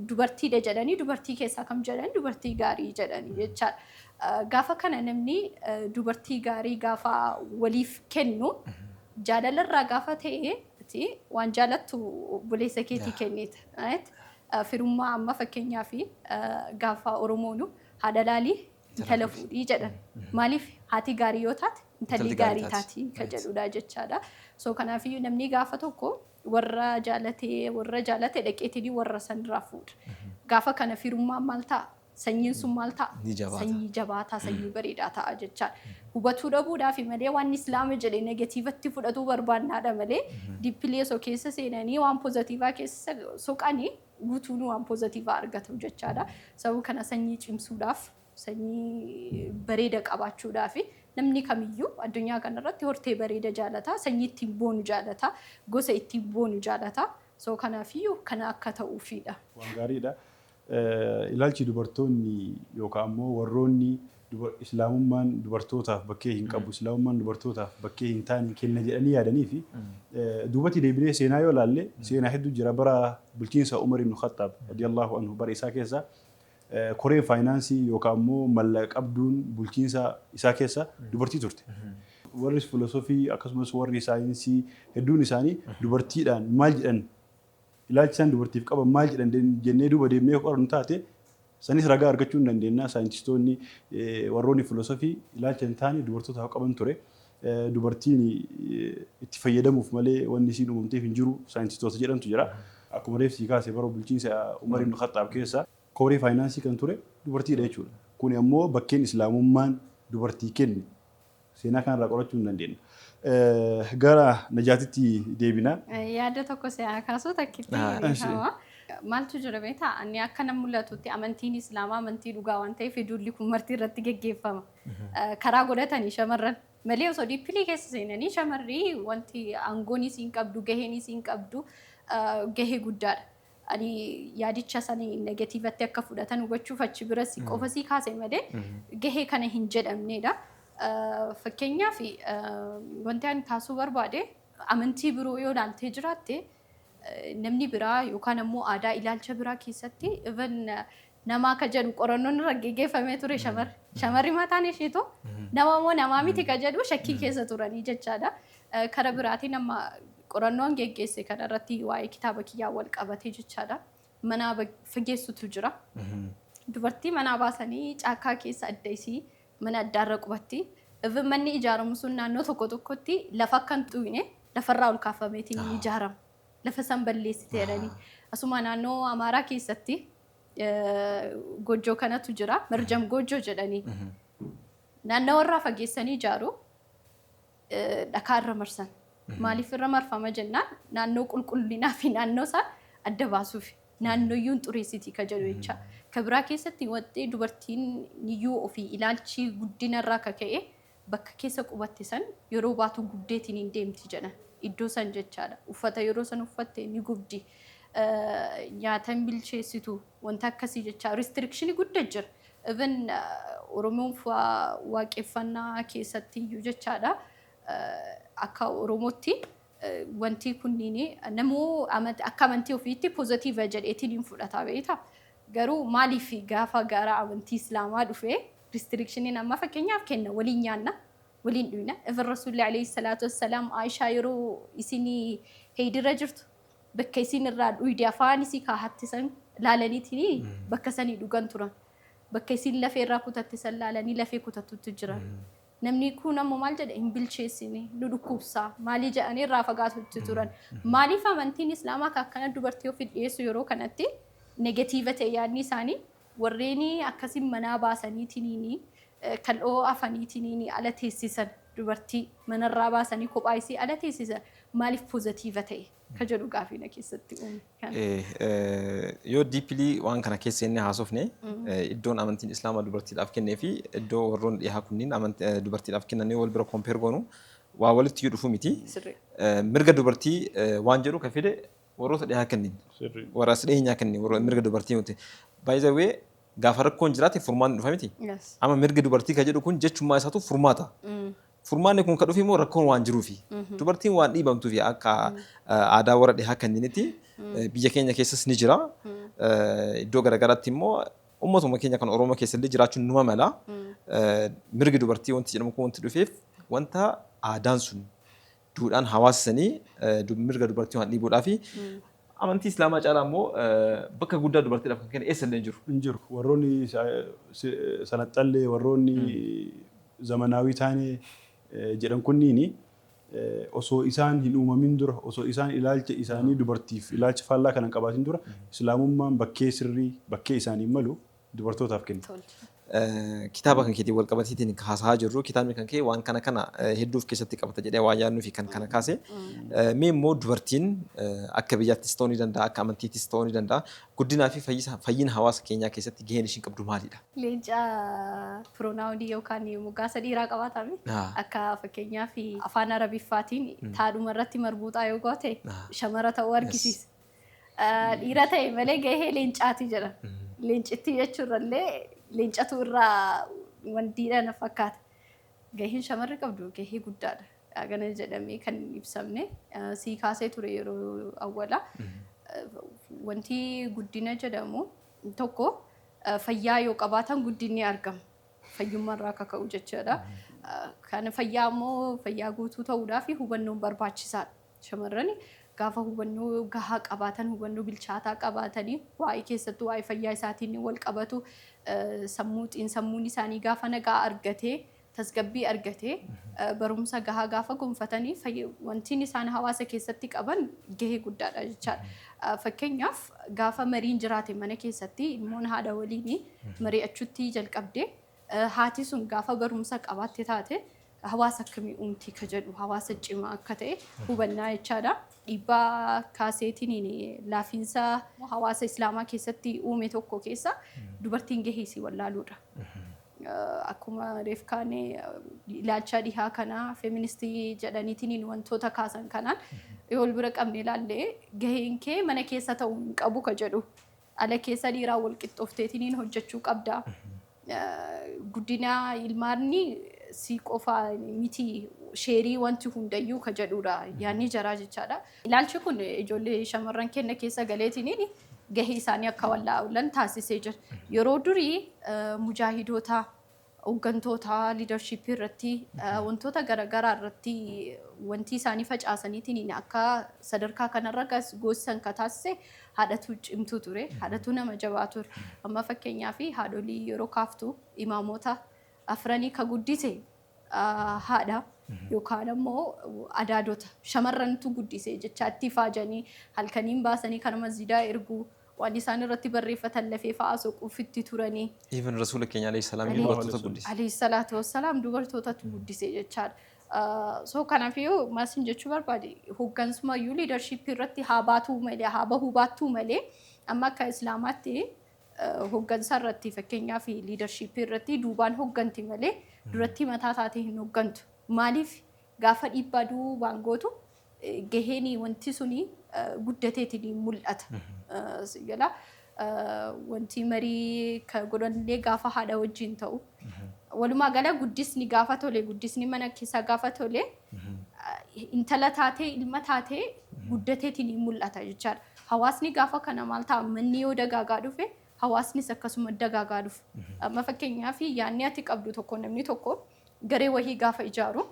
dubartiidha jedhanii dubartii keessaa kam jedhan dubartii gaarii jedhanii jechaadha. Gaafa kana namni dubartii gaarii gaafa waliif kennu jaalalarraa gaafa ta'e waan jaalattu buleessa keetii kennita. Firummaa amma fakkeenyaa fi gaafa Oromoonu haadha laalii intala fuudhii jedhan. Maaliif haati gaarii yoo taate intalli gaarii taati kan jedhudha jechaadha. So kanaafiyyuu namni gaafa tokko warra jaalate dhaqeetii warra sanirraa fuudha. Gaafa kana firummaan maal ta'a? Sanyiin sun maal ta'a? Sanyii jabaataa, sanyii bareedaa ta'a jechaadha. Hubatuu dhabuudhaaf malee waan Islaama jedhee negatiivatti fudhatuu barbaannaadha malee diippilee osoo keessa seenanii waan poozitiivaa keessa soqanii guutuun waan poozitiivaa argatu jechaadha. Sababa kana sanyii cimsuudhaaf, sanyii bareeda qabaachuudhaaf namni kamiyyuu addunyaa kanarratti hortee bareeda jaalata, sanyii ittiin boonu jaalata, gosa ittiin boonu jaalata. So kanaafiyyuu kana akka ta'uufidha. Waan gaariidha. Ilaalchi dubartoonni yookaan ammoo warroonni islaamummaan dubartootaaf bakkee hin qabu, islaamummaan dubartootaaf bakkee hin taane kenna jedhanii yaadanii fi duubatti deebilee seenaa yoo ilaalle seenaa hedduu jira. Bara bulchiinsa Umar ibn Khattaab radiyallahu anhu bara isaa keessa koreen faayinaansii yookaan ammoo mallaqa qabduun bulchiinsa isaa keessa dubartii turte. Warri filosofii akkasumas warri saayinsii hedduun isaanii dubartiidhaan maal jedhan ilaalchi isaan dubartiif qaban maal jedhan jennee duuba deemnee qorannu taate sanis ragaa argachuu hin dandeenya. Saayintistoonni warroonni filosofii ilaalcha hin taane dubartootaaf qaban ture. Dubartiin itti fayyadamuuf malee wanni isiin uumamteef hin jiru saayintistoota jedhantu jira. Akkuma reefsii kaasee bara bulchiinsa Umar ibn Khattaab keessa koree faayinaansii kan ture dubartiidha jechuudha. Kun ammoo bakkeen islaamummaan dubartii kenne seenaa kanarraa qorachuu hin dandeenya. Gara Najaatitti deebina. Yaada tokko seenaa kaasuu takkitti beekama. Maaltu jira beektaa? Ani akka nama mul'atutti amantiin Islaamaa amantii dhugaa waan ta'eef duulli kun martii irratti geggeeffama. Karaa godhatanii shamarran malee osoo diippilii keessa seenanii shamarrii wanti aangoon isiin qabdu, gaheen isiin qabdu gahee guddaadha. Ani yaadicha sanii negatiivatti akka fudhatan hubachuuf achi biras qofa sii kaase malee gahee kana hin jedhamnedha. Fakkeenyaaf wanti ani kaasuu barbaade amantii biroo yoo ilaaltee jiraatte namni biraa yookaan ammoo aadaa ilaalcha biraa keessatti even namaa ka jedhu qorannoon irra geggeeffamee ture shamarri mataan isheetu nama moo namaa miti ka jedhu shakkii keessa turanii jechaadha. Kara biraatiin amma qorannoon geggeesse kanarratti waa'ee kitaaba kiyyaa wal qabatee jechaadha. Manaa fageessutu jira. Dubartii manaa baasanii caakkaa keessa adda isii mana addaarra qubatti. Even manni ijaaramu sun naannoo tokko tokkotti lafa akka hin xuqne lafarraa ol kaafameetiin ni ijaarama. Lafa san balleessite jedhanii. Asuma naannoo Amaaraa keessatti gojjoo kanatu jira. Marjam gojjoo jedhanii. Naannoo warraa fageessanii ijaaru dhakaa irra marsan. Maaliif irra marfama jennaan naannoo qulqullinaa fi naannoo isaa adda baasuuf. Naannooyyuun xureessitii ka jedhu jecha. Kabiraa keessatti wanti dubartiin niyyuu ofii ilaalchi guddinarraa ka ka'e bakka keessa qubatte san yeroo baatu guddeetiin hin deemti jedhan. Iddoo san jechaadha. Uffata yeroo san uffatte ni gubdi. Nyaata hin bilcheessitu wanta akkasii jecha. Restrictionii guddaa jira. Even Oromoon waaqeffannaa keessatti iyyuu jechaadha. Akka Oromootti wanti kunniin namoo akka amantii ofiitti poozitiiva jedheetiin hin fudhata beektaa. Garuu maaliif gaafa gara amantii Islaamaa dhufee restrictioniin amma fakkeenyaaf kenna waliin nyaanna waliin dhuyna. Even Rasuulli alayhi salaatu wassalaam Aishaa yeroo isinii heeydira jirtu bakka isin irraa dhuyde afaan isii kaahatti san laalaniitiin bakka sanii dhugan turan. Bakka isin lafee irraa kutatte san laalanii lafee kutatutti jiran. Namni kun ammoo maal jedhe hin bilcheessine nu dhukkubsaa maalii jedhanii irraa fagaatutti turan. Maaliif amantiin Islaamaa akkana dubartii ofii dhiyeessu yeroo kanatti negatiiva ta'e yaadni isaanii warreen akkasiin manaa baasaniitiin kal'oo afaniitiin ala teessisan dubartii manarraa baasanii kophaa isii ala teessisan maaliif poozitiiva ta'e ka jedhu gaafina keessatti uume. Yoo diippilii waan kana keessa inni haasofne iddoon amantiin Islaamaa dubartiidhaaf kennee fi iddoo warroon dhiyaa kunniin dubartiidhaaf kennanii wal bira kompeer goonu waa walitti yoo dhufu miti. Mirga dubartii waan jedhu ka fide warroota dhiyaa kennin. Warra as dhiyeenyaa kennin mirga dubartii nuti. By the way gaafa rakkoon jiraate furmaan dhufa miti. Amma mirga dubartii ka jedhu kun jechummaa isaatu furmaata. Furmaanni kun ka dhufi immoo rakkoon waan jiruufi. Dubartiin waan dhiibamtuufi akka aadaa warra dhihaa kenninitti biyya keenya keessas ni jira. Iddoo garaagaraatti immoo Uummatuma keenya kan Oromoo keessallee jiraachuun numa mala. Mirgi dubartii wanti jedhamu kun wanti dhufeef wanta aadaan sun duudhaan hawaasa sanii mirga dubartii waan dhiibuudhaa fi amantii Islaamaa caalaa immoo bakka guddaa dubartiidhaaf kan kennu eessallee hin jiru. Hin jiru. Warroonni sanaxxallee warroonni zamanaawii taanee jedhan kunniini osoo isaan hin uumamin dura osoo isaan ilaalcha isaanii dubartiif ilaalcha faallaa kan qabaatin dura islaamummaan bakkee sirrii bakkee isaanii malu dubartootaaf kenna. Kitaaba kan keetiin wal qabateetiin haasaa jirru kitaabni kan kee waan kana hedduuf keessatti qabata jedhee waan yaadnuu fi kan kana kaase mee immoo dubartiin akka biyyaattis ta'uu ni danda'a akka amantiittis ta'uu ni danda'a guddinaa fi fayyina hawaasa keenyaa keessatti gaheen ishiin qabdu maalidha? Leenca piroonaawudii yookaan moggaasa dhiiraa qabaatame akka fakkeenyaaf afaan arabiffaatiin taadhuma irratti marbuuxaa yoo goote shamara ta'uu argisiisa. Dhiira ta'e malee gahee leencaati jedha. Leencitti jechuurrallee leencatu irraa wandiidha na fakkaata. Gaheen shamarri qabdu gahee guddaadha. Agana jedhamee kan ibsamne sii kaasee ture yeroo awwala. Wanti guddina jedhamu tokko fayyaa yoo qabaatan guddinni argama. Fayyummaarraa akka ka'u jechuudha. Kan fayyaa immoo fayyaa guutuu ta'uudhaaf hubannoon barbaachisaadha. Shamarran gaafa hubannoo gahaa qabaatan hubannoo bilchaataa qabaatanii waa'ee keessattuu waa'ee fayyaa isaatiin wal qabatu sammuun isaanii gaafa nagaa argatee tasgabbii argatee barumsa gahaa gaafa gonfatanii wantiin isaan hawaasa keessatti qaban gahee guddaadha jechaadha. Fakkeenyaaf gaafa mariin jiraate mana keessatti ilmoon haadha waliin mari'achuutti jalqabdee haati sun gaafa barumsa qabaatte taate hawaasa akkamii uumti ka jedhu hawaasa cimaa akka ta'e hubannaa jechaadha. Dhiibbaa kaaseetiin laafiinsa hawaasa Islaamaa keessatti uume tokko keessa dubartiin gahee isii wallaaluudha. Akkuma reef kaanee ilaalcha dhihaa kanaa feministii jedhaniitiin wantoota kaasan kanaan yoo wal bira qabne ilaallee gaheen kee mana keessa ta'uu hin qabu ka jedhu ala keessa dhiiraa wal qixxoofteetiin hojjechuu qabda. Guddina ilmaanii si qofaa miti sheerii wanti hundayyuu ka jedhudha yaanni jaraa jechaadha. Ilaalchi kun ijoollee shamarran keenya keessa galeetiin gahee isaanii akka wallaalan taasisee jira. Yeroo durii mujaahidoota hooggantoota liidarshiippii irratti wantoota garaagaraa irratti wanti isaanii facaasaniitiin akka sadarkaa kanarra goosisan ka taasise haadhatu cimtuu ture. Haadhatu nama jabaa ture. Amma fakkeenyaaf haadholii yeroo kaaftu imaamota afranii ka guddise haadha yookaan immoo adaadota shamarrantu guddise jecha itti faajanii halkaniin baasanii kan masjidaa erguu waan isaan irratti barreeffatan lafee fa'aa soquufitti turanii. Even rasuula keenya alayhi salaam dubartoota guddise. Alayhi salaatu wassalaam dubartootatu guddise jechaadha. So kanaafuu maasin jechuu barbaade hooggansumaayyuu liidarshiippii irratti haa baatuu malee haa bahuu baattuu malee amma akka islaamaatti hooggansa irratti fakkeenyaaf liidarshiippii irratti duubaan hoogganti malee duratti mataa taatee hin hooggantu. Maaliif gaafa dhiibbaa duubaan gootu gaheen wanti suni guddateetiin mul'ata. Wanti marii godhanillee gaafa haadha wajjin ta'u. Walumaa gala guddisni gaafa tole guddisni mana keessaa gaafa tole intala taatee ilma taatee guddateetiin mul'ata jechaadha. Hawaasni gaafa kana maal ta'a manni yoo dagaagaa dhufe hawaasnis akkasuma dagaagaa dhufu. Amma fakkeenyaaf yaanni ati qabdu tokko namni tokko garee wahii gaafa ijaaru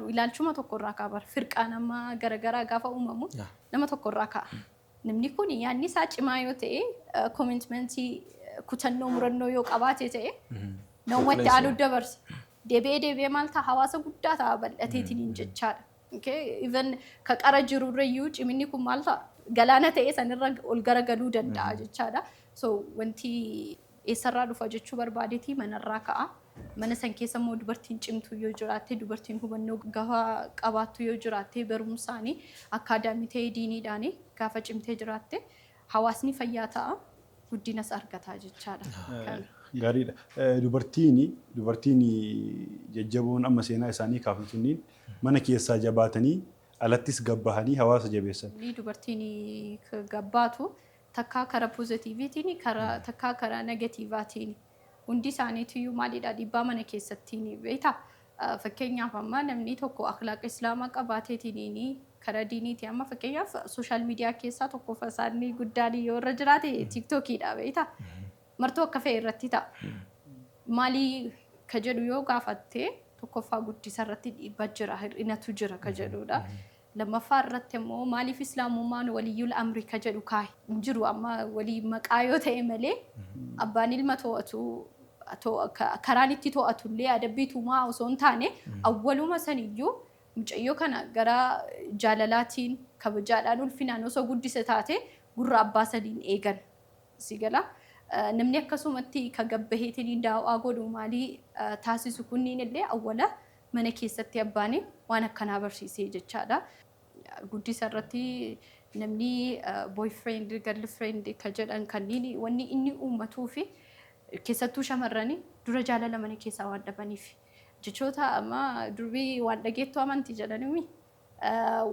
ilaalchuma tokkorraa ka'a firqaa nama garaagaraa gaafa uumamu nama tokkorraa ka'a. Namni kun yaanni isaa cimaa yoo ta'e koomitmentii kutannoo murannoo yoo qabaate ta'e namatti aanuu dabarsa. Deebi'ee maal ta'a hawaasa guddaa ta'a bal'ateetiin jechaadha. Even ka qara jirurrayyuu ciminni kun maal ta'a galaana ta'e sanirra ol garagaluu danda'a jechaadha. So wanti eessarraa dhufa jechuu barbaadeeti manarraa ka'a. Mana san keessa immoo dubartiin cimtuu yoo jiraatte dubartiin hubannoo gahaa qabaattu yoo jiraatte barumsaanii akkaadaamii ta'ee diiniidhaan gaafa cimtee jiraatte hawaasni fayyaa ta'a guddinas argata jechaadha. Gaariidha. Dubartiin jajjaboon amma seenaa isaanii kaafnu sunniin mana keessaa jabaatanii alattis gabbahanii hawaasa jabeessan. Dubartiin gabbaatu takkaa karaa poozitiiviitiin takkaa karaa negatiivaatiin. Hundi isaaniitiyyuu maalidha dhiibbaa mana keessattiin beektaa. Fakkeenyaaf amma namni tokko akhlaaqa islaamaa qabaateetiin karaa diiniiti amma fakkeenyaaf sooshaal miidiyaa keessaa tokko fasaadni guddaan yoo irra jiraate tiiktookidha beektaa martuu akka fe'e irratti ta'a maalii ka jedhu yoo gaafatte tokkoffaa guddisa irratti dhiibbaa jira hir'inatu jira ka jedhudha. Lammaffaa irratti immoo maaliif islaamummaan waliyyuu amri ka jedhu kaa'e jiru amma walii maqaa yoo ta'e malee abbaan ilma to'atu karaan itti to'atullee adabbiitumaa osoo hin taane awwaluma saniyyuu mucayyoo kana gara jaalalaatiin kabajaadhaan ulfinaan osoo guddise taate gurra abbaa sadiin eegan si gala. Namni akkasumatti ka gabbaheetiin daawwaa godhu maalii taasisu kunniin illee awwala mana keessatti abbaanii waan akkanaa barsiisee jechaadha. Guddisa irratti namni boyfriend girlfriend ka jedhan kanniin wanni inni uummatuu fi keessattuu shamarranii dura jaalala mana keessaa waan dhabaniif jechoota amma durbii waan dhageettu amantii jedhanii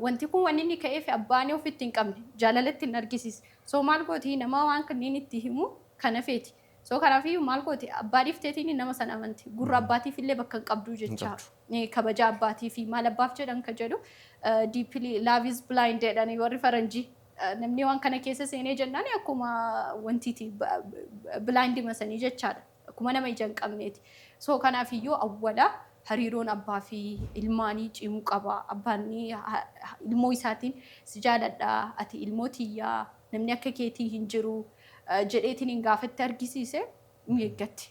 wanti kun wanni inni ka'eef abbaanii ofitti hin qabne jaalalatti hin argisiis. So maal gooti nama waan kanniin itti himu kana feeti. So kanaafiyyuu maal gooti abbaa dhifteetiin nama sana amanti gurra abbaatiif illee bakka hin qabdu jechaa kabaja abbaatii fi maal abbaaf jedhan ka jedhu deeply love is blind jedhanii warri faranjii namni waan kana keessa seenee jennaan akkuma wantiiti blind masanii jechaadha akkuma nama ija hin qabneeti. So kanaafiyyuu awwala hariiroon abbaa fi ilmaanii cimuu qaba. Abbaan ilmoo isaatiin si jaaladha ati ilmoo tiyyaa namni akka keetii hin jiru jedheetiin hin gaafatti argisiise ni eeggatti.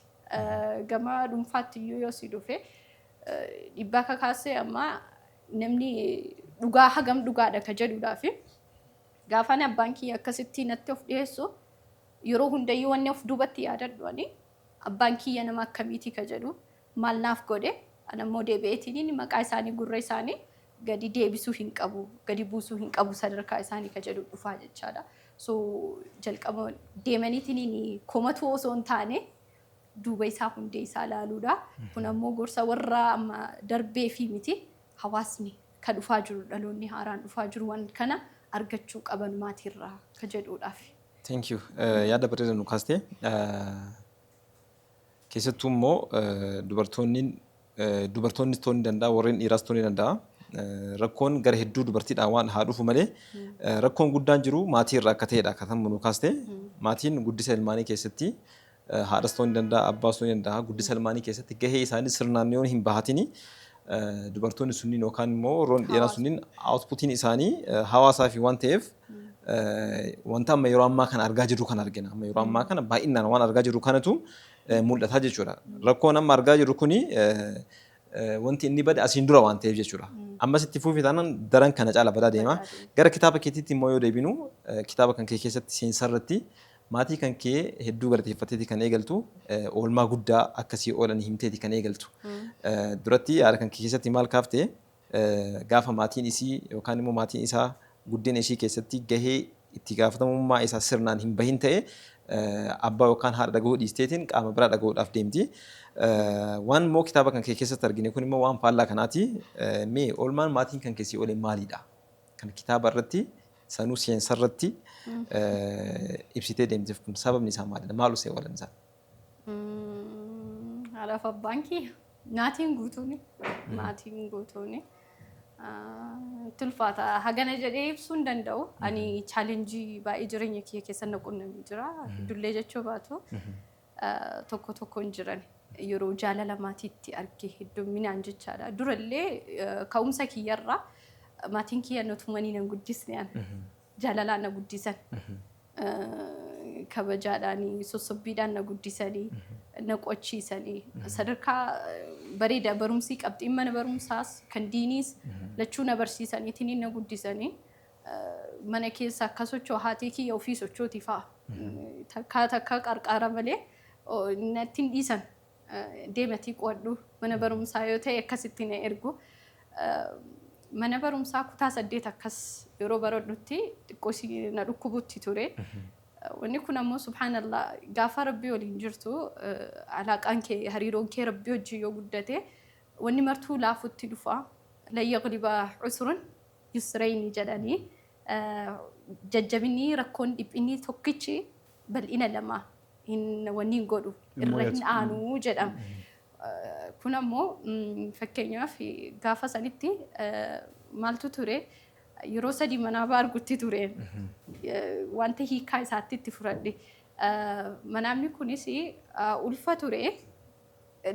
Gama dhuunfaatti yoo si dhufe dhiibbaa kakaasee amma namni dhugaa hagam dhugaadha ka jedhuudhaaf gaafaan abbaan kiyya akkasitti natti of dhiyeessu yeroo hundayyuu wanni of duubatti yaadadhu ani abbaan kiyya nama akkamiiti ka jedhu maal naaf godhe anammoo deebi'eetiin maqaa isaanii gurra isaanii gadi deebisuu hin qabu gadi buusuu hin qabu sadarkaa isaanii ka jedhu dhufaa jechaadha. So jalqaba deemaniitiin komatu osoo hin taane duuba isaa hundee isaa ilaaluudha. Kun ammoo gorsa warra amma darbee fi miti hawaasni ka dhufaa jiru dhaloonni haaraan dhufaa jiru waan kana argachuu qaban maatiirraa ka jedhuudhaaf. Thank you. Yaada bareedaa nu kaastee keessattuu immoo dubartoonnis ta'uu ni danda'a warreen dhiiraas ta'uu ni danda'a. Rakkoon gara hedduu dubartiidhaan waan haa dhufu malee rakkoon guddaan jiru maatii irraa akka ta'edha kan nu kaaste. Maatiin guddisa ilmaanii keessatti haadhas ta'uu ni danda'a abbaas ta'uu ni danda'a guddisa ilmaanii keessatti gahee isaanii sirnaan yoo hin bahatin dubartoonni sunniin yookaan immoo warroonni dhiiraa sunniin outputiin isaanii hawaasaa fi waan ta'eef wanta amma yeroo ammaa kana argaa jirru kan argina. Amma yeroo ammaa kana baay'inaan waan argaa jirru kanatu mul'ata jechuudha. Rakkoon amma argaa jirru kuni wanti inni bade asiin dura waan ta'eef jechuudha. Ammas itti fuufii taanaan daran kana caala badaa deema. Gara kitaaba keetiitti immoo yoo deebinu kitaaba kan kee keessatti seensa irratti maatii kan kee hedduu galateeffatteeti kan eegaltu oolmaa guddaa akkasii oolanii himteeti kan eegaltu. Duratti haala kan kee keessatti maal kaaftee gaafa maatiin isii yookaan immoo maatiin isaa guddina ishii keessatti gahee itti gaafatamummaa isaa sirnaan hin bahin ta'e abbaa yookaan haadha dhagahuu dhiisteetiin qaama biraa dhagahuudhaaf deemti. Waan immoo kitaaba kan kee keessatti argine kun immoo waan faallaa kanaati. Mee oolmaan maatiin kan keessii oolee maalidha? Kan kitaaba irratti sanuu seensa irratti ibsitee deemteef kun sababni isaa maalidha? Maal usee oolan isaa? Haadhaaf abbaan kiyya maatiin guutuuni. Tulfaata hagana jedhee ibsuu hin danda'u. Ani chaalenjii baay'ee jireenya kiyya keessa na qunnamee jira. Dullee jechuu baatu tokko tokkoon jiran yeroo jaalala maatiitti arge hedduminaan jechaadha. Durallee ka'umsa kiyyarraa maatiin kiyya na tumanii na guddisne jaalalaan na guddisan. Kabajaadhaan sossobbiidhaan na guddisanii na qochiisanii sadarkaa bareeda barumsii qabxiin mana barumsaas kan diiniis lachuu na barsiisaniitiin na guddisanii mana keessa akka socho'u haati kiyya ofii sochooti fa'a takka qarqara malee natti hin dhiisan deematii qo'adhu mana barumsaa yoo ta'e akkasitti na ergu mana barumsaa kutaa 8 akkas yeroo baradhutti xiqqoo na dhukkubutti ture. Wanni kun ammoo subhaanallah gaafa rabbii waliin jirtu alaaqaan kee hariiroon kee rabbii wajjin yoo guddate wanni martuu laafutti dhufa lan yaghliba usrun yusrayni jedhanii jajjabinni rakkoon dhiphinni tokkichi bal'ina lama wanni hin godhu irra hin aanu jedhama. Kun ammoo fakkeenyaaf gaafa sanitti maaltu ture yeroo sadii manaa argutti ture. Wanta hiikaa isaatti itti fudhadhe. Manaamni kunis ulfa ture.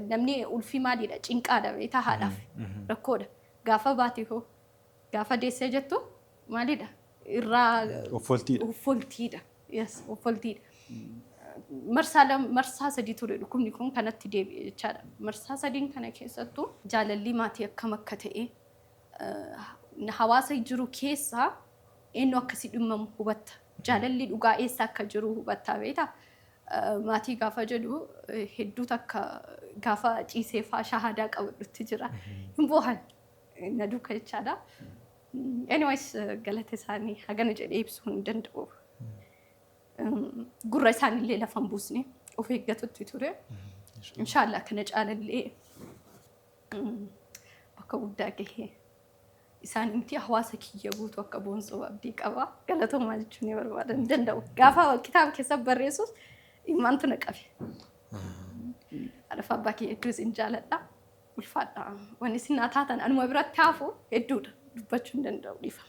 Namni ulfi maaliidha? Cinqaadha beektaa haadhaaf rakkoodha. Gaafa baate hoo gaafa deessee jettu maaliidha? Irraa offoltiidha. Yes, offoltiidha. Marsaa sadii ture dhukkubni kun kanatti deebi'e jechaadha. Marsaa sadiin kana keessattuu jaalalli maatii akkam akka ta'e hawaasa jiru keessaa eenyu akkasii dhimmamu hubatta. Jaalalli dhugaa eessa akka jiru hubatta beektaa? Maatii gaafa jedhu hedduutu akka gaafa ciisee fa'aa shahaadaa qabadhutti jira. Hin boohan na duuka jechaadha. Anyways galata isaanii hagana jedhee ibsuu hin danda'u. Gurra isaaniillee lafa hin buusne of eeggatutti ture. Inshaallah kana caalallee bakka guddaa gahee isaan miti hawaasa kiyya guutuu akka boonsoo abdii qaba. Galatoomaa jechuun barbaadan danda'u. Gaafa kitaaba keessa barreessus imaantu na qabe. Alafa abbaa kiyya hedduus hin jaaladha. Ulfaadha. Wanni isin taatan anuma biratti hafu hedduudha. Dubbachuu hin danda'u dhiifa.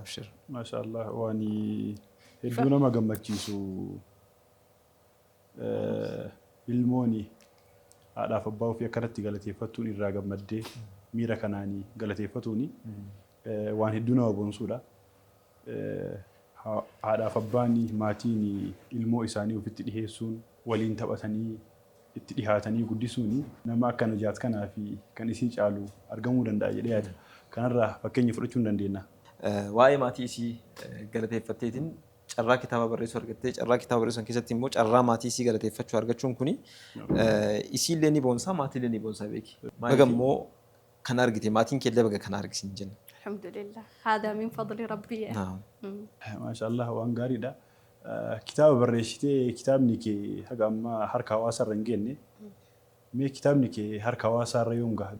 Abshir. Maashaallah waan hedduu nama gammachiisu ilmooni haadhaaf abbaa ofii akkanatti galateeffattuun irraa gammaddee miira kanaanii galateeffatuuni waan hedduu nama boonsuudha. Haadhaaf abbaan maatiin ilmoo isaanii ofitti dhiheessuun waliin taphatanii itti dhihaatanii guddisuuni nama akka najaat kanaa fi kan isii caalu argamuu danda'a jedhee yaada. Kanarraa fakkeenya fudhachuu hin dandeenya. Waa'ee maatii isii galateeffatteetiin carraa kitaaba barreessuu argattee carraa kitaaba barreessuun keessatti immoo carraa maatii isii galateeffachuu argachuun kuni isiillee ni boonsaa maatiillee ni boonsaa beeki. Baga immoo kan argite maatiin keellee baga kan argisiin jenna. Alhamdulillah. Haadaa min fadli rabbii. Maashaallah waan gaariidha. Kitaaba barreessitee kitaabni kee haga ammaa harka hawaasaarra hin geenne. Mee kitaabni kee harka hawaasaarra yoom gaha?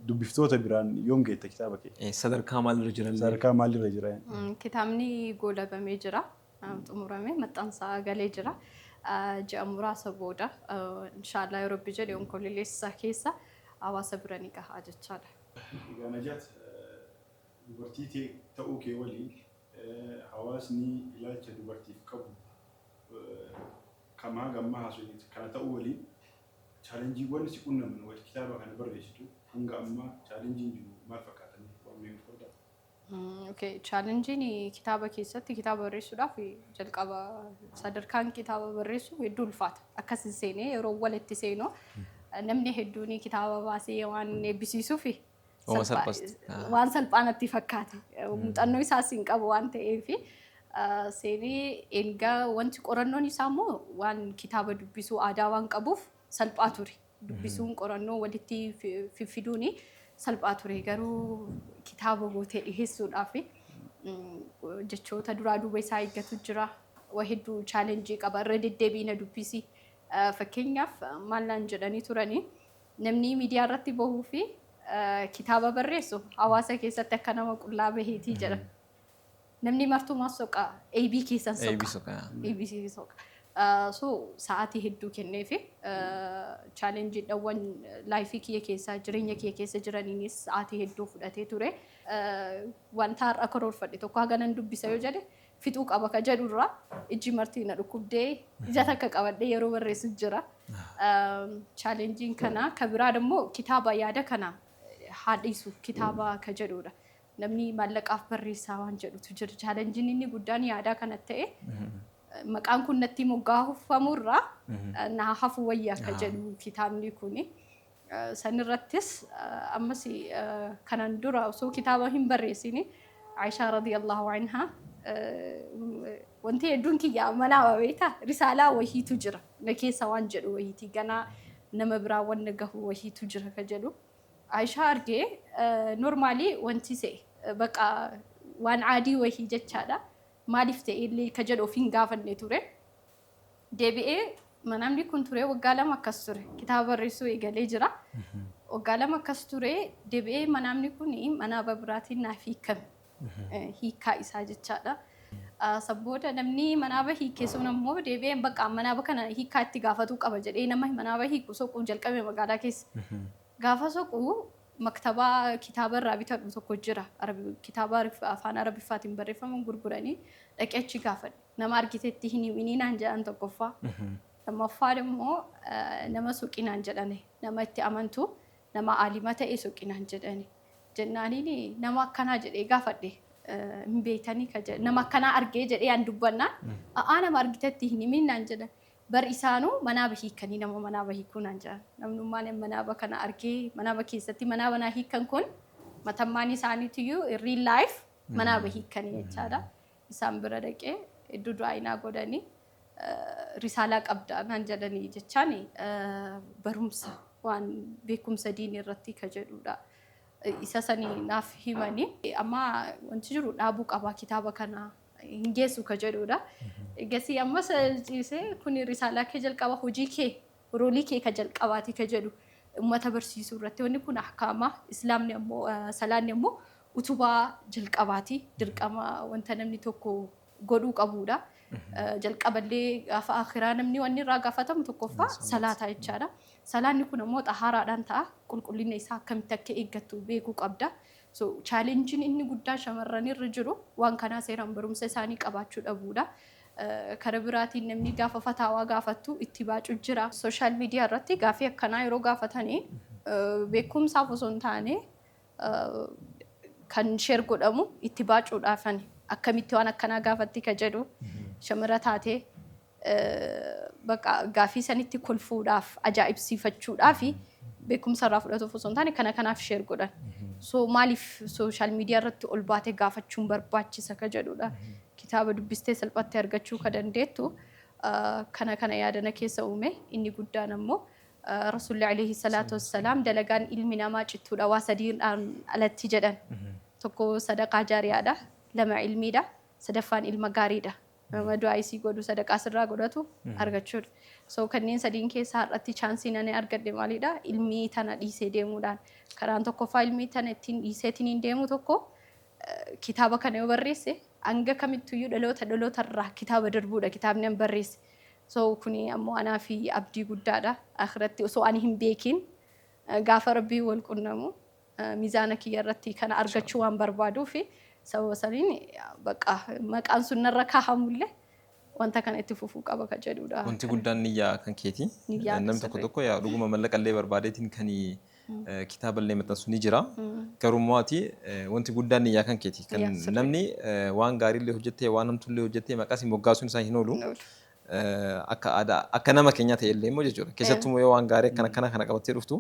Dubbiftoota biraan yoom geetta kitaaba kee? Sadarkaa maalirra jiran? Sadarkaa maalirra jira? Kitaabni goolabamee jira. Xumuramee maxxansaa galee jira. Ji'a muraasa booda inshaallah yoo rabbi jedhe onkololeessa keessa hawaasa bira ni gahaa jechaadha. Egaa Najaat dubartii ta'uu kee waliin hawaasni ilaalcha dubartiif qabu kamaa gammaa haasofneeti kana ta'uu waliin chaalenjiiwwan si qunnaman kitaaba kana barreessitu hanga ammaa chaalenjiin jiru maal fakkaatanii waan beekuuf qabda? Okay, chaalenjiin kitaaba keessatti kitaaba barreessuudhaaf jalqaba sadarkaan kitaaba barreessuu hedduu ulfaata. Akkas seenee yeroo walitti seenuu namni hedduun kitaaba baasee waan eebbisiisuuf waan salphaanatti fakkaata. Muuxannoo isaas hin qabu waan ta'eef seenee erga wanti qorannoon isaa immoo waan kitaaba dubbisuu aadaa waan qabuuf salphaa ture. Dubbisuun qorannoo walitti fidduun salphaa ture. Garuu kitaaba gootee dhiheessuudhaaf jechoota duraa duuba isaa eeggatu jira. Waa hedduu chaalenjii qaba. Irra deddeebiina dubbisi. Fakkeenyaaf maallaan jedhanii turanii namni miidiyaa irratti bahuu fi kitaaba barreessu hawaasa keessatti akka nama qullaa baheetii jedha. Namni martumaa soqa AB keessan soqa. ABC soqa. So sa'aatii hedduu kenneefi chaalenjiidhaawwan laayifii kiyya keessa jireenya kiyya keessa jiraniinis sa'aatii hedduu fudhatee ture. Wanta har'a karoorfadhe tokko haganan dubbisa yoo jedhe fixuu qaba ka jedhurraa ijji martii na dhukkubdee ija takka qabadhee yeroo barreessu jira. Chaalenjiin kana ka biraa immoo kitaaba yaada kana haadhisu kitaaba ka jedhudha. Namni maallaqaaf barreessaa waan jedhutu jira. Chaalenjiin inni guddaan yaadaa kana ta'e maqaan kun natti moggaafamurraa na hafu wayyaa ka jedhu kitaabni kuni. Sanirrattis ammas kanan dura osoo kitaaba hin barreessini Aishaa radiyallahu anhaa wanti hedduun kiyya manaa beektaa risaalaa wahiitu jira. Na keessa waan jedhu wahiitii ganaa nama biraa waan gahu wahiitu jira ka jedhu. Aishaa argee normaalii wanti se'e baqa waan caadii wahii jechaadha. Maaliif ta'e illee ka jedhu ofiin gaafanne ture. Deebi'ee manamni kun ture waggaa lama akkas ture. Kitaaba barreessuu eegalee jira. Waggaa lama akkas ture deebi'ee manamni kun manaaba biraatiin naaf hiikame. Hiikaa isaa jechaadha. Sabbooda namni manaaba hiikee sun ammoo deebi'ee baqa manaaba kana hiikaa itti gaafatuu qaba jedhee nama manaaba hiiku soquun jalqabe magaalaa keessa. Gaafa soquu maktaba kitaaba irraa bitadhu tokko jira. Kitaaba afaan Arabiffaatiin barreeffaman gurguranii dhaqee achi gaafadhe. Nama argitetti hin himinii naan jedhan tokkoffaa. Lammaffaa immoo nama suuqinaan jedhane nama itti amantu nama aalima ta'e suuqinaan jedhani. Jennaaniin nama akkanaa jedhee gaafadhe hin beektanii nama akkanaa argee jedhee aan dubbannaan nama argitetti hin himin naan jedhan. Bar isaanuu manaaba hiikanii nama manaaba hiikuu naan jedhan. Namnummaan manaaba kana argee manaaba keessatti manaaba naa hiikan kun matammaan isaaniitiyyuu real life manaaba hiikanii jechaadha. Isaan bira dhaqee iddoo du'aayinaa godhanii risaalaa qabdaa naan jedhanii jechaan barumsa waan beekumsa diinii irratti ka jedhudha. Isa sanii naaf himanii amma wanti jiru dhaabuu qabaa kitaaba kana hin geessu ka jedhudha. Egasii ammas ciisee kun risaalaa kee jalqaba hojii kee roolii kee ka jalqabaati ka jedhu uummata barsiisuu irratti wanni kun ahkaama islaamni ammoo salaanni ammoo utubaa jalqabaati dirqama wanta namni tokko godhuu qabudha. Jalqaballee gaafa akhiraa namni wanni irraa gaafatamu tokkoffaa salaataa jechaadha. Salaanni kun ammoo xahaaraadhaan ta'a qulqullina isaa akkamitti akka eeggattu beekuu qabda. So chaalenjiin inni guddaa shamarran irra jiru waan kanaa seeraan barumsa isaanii qabaachuu dhabuudha. Kara biraatiin namni gaafa fataawaa gaafattu itti baacuu jira. Sooshaal miidiyaa irratti gaafii akkanaa yeroo gaafatanii beekumsaaf osoo hin taane kan sheer godhamu itti baacuudhaafani. Akkamitti waan akkanaa gaafatti ka jedhu shamara taatee bakka gaafii sanitti kolfuudhaaf ajaa'ibsiifachuudhaaf beekumsa irraa fudhatuuf osoo hin taane kana kanaaf sheer godhan. So maaliif sooshaal miidiyaa irratti ol baatee gaafachuun barbaachisa ka jedhudha. Kitaaba dubbistee salphatti argachuu ka dandeettu kana yaadana keessa uume inni guddaan ammoo Rasuulli alayhi salaatu wassalaam dalagaan ilmi namaa cittuudha waa sadiidhaan alatti jedhan. Tokko sadaqaa jaariyaadha, lama ilmiidha, sadaffaan ilma gaariidha. Nama du'aa isii godhu sadaqaa sirraa godhatu argachuudha. So kanneen sadiin keessaa har'atti chaansiin ani argadhe maalidha? Ilmii tana dhiisee deemuudhaan. Karaan tokkoffaa ilmii tana ittiin dhiiseetiin hin deemu tokko kitaaba kana yoo barreesse hanga kamittuyyuu dhaloota irraa kitaaba darbuudha kitaabni an barreesse. So kuni ammoo anaa fi abdii guddaadha. Akhiratti osoo ani hin beekin gaafa rabbii wal qunnamu miizaana kiyya irratti kana argachuu waan barbaaduu fi sababa saniin bakka maqaan sun narra kaahamullee wanta kana itti fufuu qaba ka jedhudha. Wanti guddaan niyyaa kan keeti. Namni tokko yaa dhuguma mallaqallee barbaadeetiin kan kitaaballee maxxansu ni jira. Garuu wanti guddaan niyyaa kan keeti. Kan namni waan gaariillee hojjettee waan hamtuullee hojjettee maqaa si moggaasuun isaa hin oolu. Akka aadaa akka nama keenya ta'e illee immoo jechuudha. Keessattuu yoo waan gaarii akkana kana qabattee dhuftu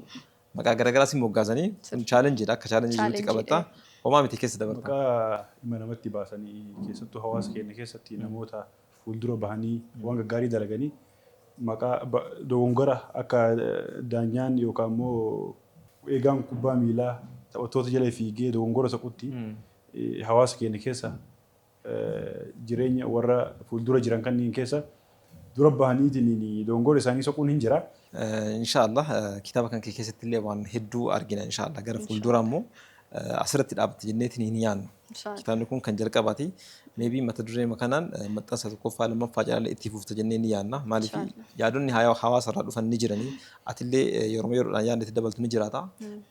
maqaa garaagaraa si moggaasanii chaalenjiidha akka chaalenjii jirutti qabatta. Homaa miti keessa dabarta. Maqaa dhimma namatti baasanii keessattuu hawaasa keenya keessatti namoota fuuldura bahanii waan gaggaarii dalaganii maqaa dogongora akka daanyaan yookaan immoo eegaan kubbaa miilaa taphattoota jala fiigee dogongora saqutti hawaasa keenya keessa jireenya warra fuuldura jiran kanneen keessa dura bahaniitiin dogongora isaanii saquun hin jira. Inshaallah kitaaba kan keessatti illee waan hedduu argina inshaallah gara fuuldura immoo asirratti dhaabatte jenneetiin hin yaannu. Kitaabni kun kan jalqabaati. Maybe mata duree kanaan maxxansa tokkoffaa lammaffaa jaalala itti fufta jennee ni yaanna. Maaliif yaadonni hawaasa irraa dhufan ni jiranii. Atillee yeroodhaan yaadni itti dabaltu ni jiraata.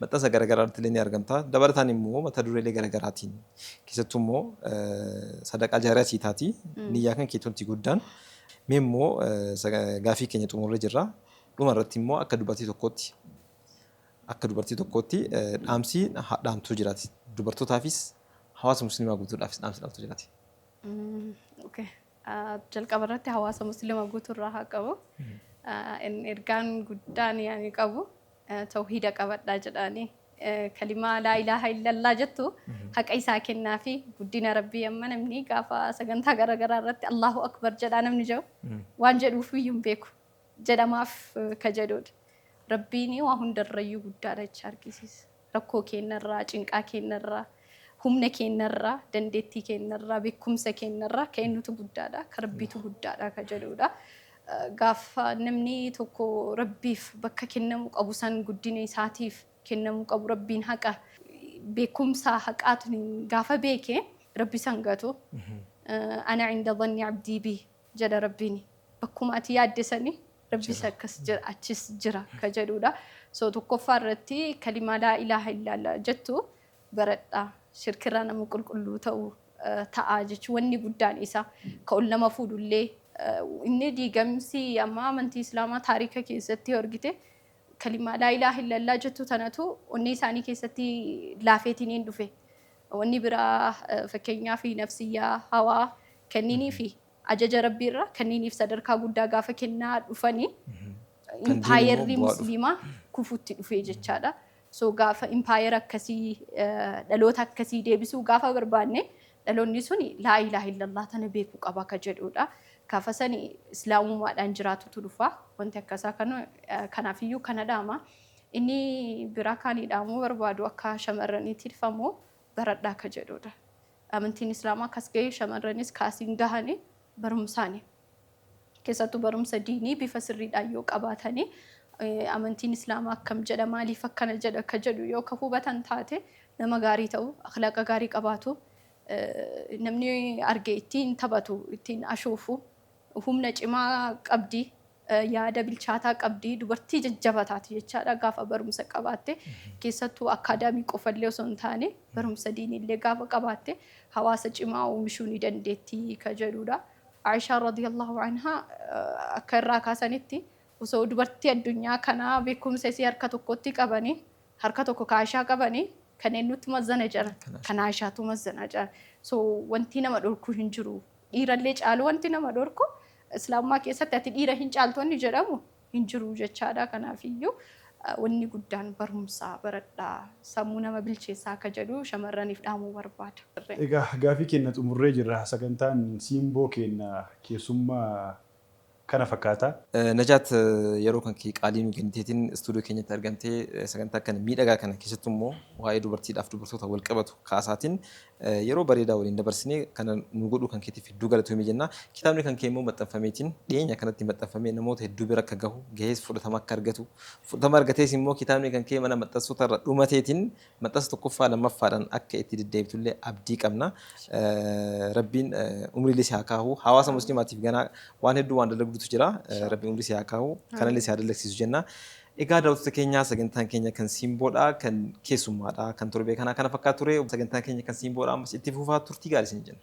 Maxxansa garaagaraatti illee ni argamta. Dabalataan immoo mata dureelee garaagaraatiin keessattuu immoo sadaqaa jaariyaa siitaati. Niyyaa kan keetonti guddaan. Mee immoo gaafii keenya xumurree jirra. Dhuma irratti immoo akka dubartii tokkootti dhaamsi dhaamtuu jiraati. Dubartootaafis hawaasa musliimaa guutuudhaafis dhaamsi dhaamtuu jiraati. Jalqaba irratti hawaasa musliimaa guutuurraa haa qabu. Ergaan guddaan yaani qabu tawhiida qabadhaa jedhaanii kalimaa laa ilaaha illallaa jettu haqa isaa kennaa fi guddina rabbii amma namni gaafa sagantaa garaagaraa irratti Allahu akbar jedhaa namni jedhu waan jedhuuf iyyuu hin beeku jedhamaaf ka jedhudha. Rabbiin waa hundarrayyuu guddaadha jecha argisiisa. Rakkoo keenyarraa, cinqaa keenyarraa, humna keenyarraa, dandeettii keenyarraa, beekumsa keenyarraa keenyutu guddaadha, ka rabbiitu guddaadha ka jedhudha. Gaafa namni tokko rabbiif bakka kennamuu qabu san guddina isaatiif kennamuu qabu rabbiin haqa beekumsa haqaatu gaafa beeke rabbi san gatu. Ana cinda dhanni abdii bi jedha rabbiin. Bakkuma ati yaaddesanii rabbis akkas jira achis jira ka jedhudha. So tokkoffaa irratti kalimaa laa ilaaha illallah jettu baradha shirkirraa nama qulqulluu ta'uu ta'aa jechuun wanni guddaan isaa ka'uun nama fuudhullee inni diigamsi amma amantii islaamaa taarika keessatti argite kalimaa laa ilaaha illallah jettu tanatu onni isaanii keessatti laafeetiin hin dhufe. Wanni biraa fakkeenyaa fi nafsiyyaa hawaa kenninii fi ajaja rabbiirra kenniiniif sadarkaa guddaa gaafa kennaa dhufanii impaayerri musliimaa kufuutti dhufee jechaadha. So gaafa impaayera akkasii dhaloota akkasii deebisuu gaafa barbaanne dhaloonni suni laa ilaaha illallah tana beekuu qaba ka jedhudha. Gaafa sani islaamummaadhaan jiraatutu dhufa. Wanti akkasaa kanaafiyyuu kana dhaama. Inni biraa kaanii dhaamuu barbaadu akka shamarraniitti ilfamoo baradhaa ka jedhudha. Amantiin islaamaa akkas gahee shamarranis kaasiin gahanii barumsaani. Keessattuu barumsa diinii bifa sirriidhaan yoo qabaatanii amantiin islaamaa akkam jedha maaliif akkana jedha ka jedhu yoo ka hubatan taate nama gaarii ta'u akhlaaqa gaarii qabaatu namni arge ittiin taphatu ittiin ashoofu humna cimaa qabdi yaada bilchaataa qabdi dubartii jajjabataati jechaadha gaafa barumsa qabaatte keessattuu akaadaamii qofallee osoo hin taane barumsa diiniillee gaafa qabaatte hawaasa cimaa oomishuu ni dandeetti ka jedhudha. Aishaa radiyallahu anhaa akka irraa kaasanitti osoo dubartii addunyaa kanaa beekumsa isii harka tokkotti qabanii harka tokko kaashaa qabanii kanneen nutti mazzana jiran kan Aishaatu mazzana jiran. So wanti nama dhorku hin jiru. Dhiirallee caalu wanti nama dhorku islaamummaa keessatti ati dhiira hin caaltonni jedhamu hin jiru jechaadha. Kanaafiyyuu wanni guddaan barumsaa baradhaa sammuu nama bilcheessaa akka jedhu shamarraniif dhaamuu barbaada. Egaa gaafii keenya xumurree jirra. Sagantaan siimboo keenya keessummaa kana fakkaata. Najaat yeroo kan qaalii nu kenniteetiin istuudiyoo keenyatti argamtee sagantaa kana miidhagaa kana keessattuu immoo waa'ee dubartiidhaaf dubartoota wal qabatu kaasaatiin yeroo bareedaa waliin dabarsinee kana nu godhuu kan keetiif hedduu galatoomii jenna. Kitaabni kan kee immoo maxxanfameetiin dhiyeenya kanatti maxxanfamee namoota hedduu bira akka gahu gahees fudhatama akka argatu fudhatama argatees immoo kitaabni kan kee mana maxxansoota irra dhumateetiin maxxansa tokkoffaa lammaffaadhaan akka itti deddeebitullee abdii qabna. Rabbiin umriilee si haa kaahu hawaasa musliimaatiif ganaa waan hedduu waan dalagdutu jira. Rabbiin umrii si haa kaahu kanallee si haa dalagsiisu jenna. Egaa daawwattoota keenyaa sagantaan keenya kan siimboodha kan keessummaadha kan torbee kana fakkaatu ture sagantaan keenya kan siimboodha ammas itti fufaa turtii gaarii isin jenna.